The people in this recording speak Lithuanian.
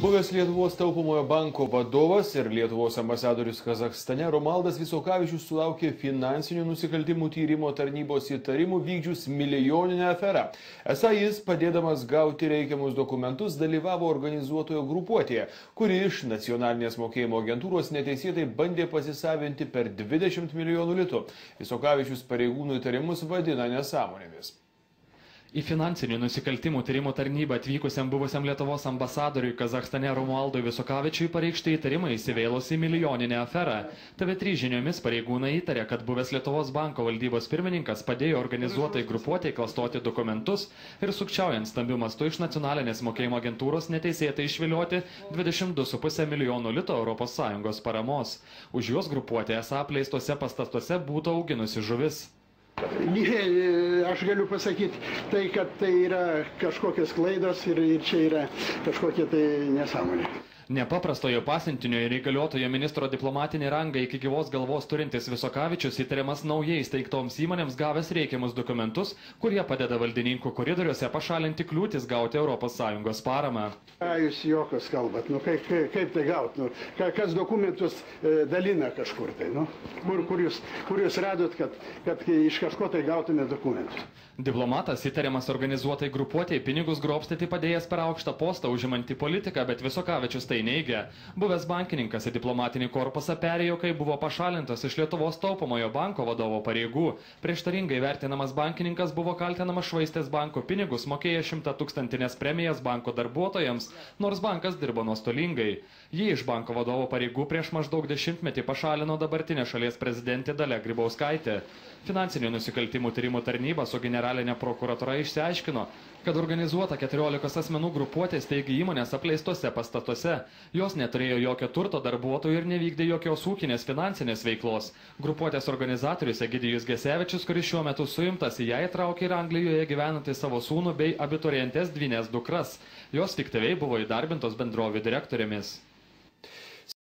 Buvęs Lietuvos taupomojo banko vadovas ir Lietuvos ambasadorius Kazachstane Romaldas Visokavičius sulaukė finansinių nusikaltimų tyrimo tarnybos įtarimų vykdžius milijoninę aferą. Esą jis, padėdamas gauti reikiamus dokumentus, dalyvavo organizuotojo grupuotėje, kuri iš nacionalinės mokėjimo agentūros neteisėtai bandė pasisavinti per 20 milijonų litų. Visokavičius pareigūnų įtarimus vadina nesąmonėmis. Į finansinių nusikaltimų tyrimo tarnybą atvykusiam buvusiam Lietuvos ambasadoriui Kazachstane Romualdui Visokavičiui pareikšti įtarimai įsivėlus į milijoninę aferą. TV3 žiniomis pareigūnai įtarė, kad buvęs Lietuvos banko valdybos pirmininkas padėjo organizuotai grupuotei klastoti dokumentus ir sukčiaujant stambiu mastu iš nacionalinės mokėjimo agentūros neteisėtai išvilioti 22,5 milijonų litų ES paramos. Už juos grupuotė esą apleistuose pastatuose būtų auginusi žuvis. Aš galiu pasakyti tai, kad tai yra kažkokios klaidos ir čia yra kažkokie tai nesąmonė. Nepaprastojo pasiuntinio ir įgaliotojo ministro diplomatinį rangą iki gyvos galvos turintis Visokavičius įtariamas naujai įsteigtoms įmonėms gavęs reikiamus dokumentus, kurie padeda valdininkų koridoriuose pašalinti kliūtis gauti ES paramą. Jūs juokas kalbat, kaip tai gauti, kas dokumentus dalina kažkur tai, kur jūs radot, kad iš kažko tai gautume dokumentus. Diplomatas įtariamas organizuotai grupuotei pinigus grobstyti padėjęs per aukštą postą užimantį politiką, bet Visokavičius tai neigia. Buvęs bankininkas į diplomatinį korpusą perėjo, kai buvo pašalintas iš Lietuvos taupomojo banko vadovo pareigų. Prieštaringai vertinamas bankininkas buvo kaltinamas švaistęs banko pinigus, mokėjęs 100-tūkstantines premijas banko darbuotojams, nors bankas dirbo nuostolingai. Jį iš banko vadovo pareigų prieš maždaug 10-metį pašalino dabartinė šalies prezidentė Dalia Grybauskaitė. Finansinių nusikaltimų tyrimų tarnyba su generalinė prokuratūra išsiaiškino, kad organizuota 14 asmenų grupuotė steigė įmonės apleistuose pastatuose. Jos neturėjo jokio turto, darbuotojų ir nevykdė jokios ūkinės finansinės veiklos. Grupuotės organizatorius Egidijus Gesevičius, kuris šiuo metu suimtas, į ją įtraukė ir Anglijoje gyvenantį savo sūnų bei abiturientės dvynės dukras. Jos fiktyviai buvo įdarbintos bendrovių direktorėmis.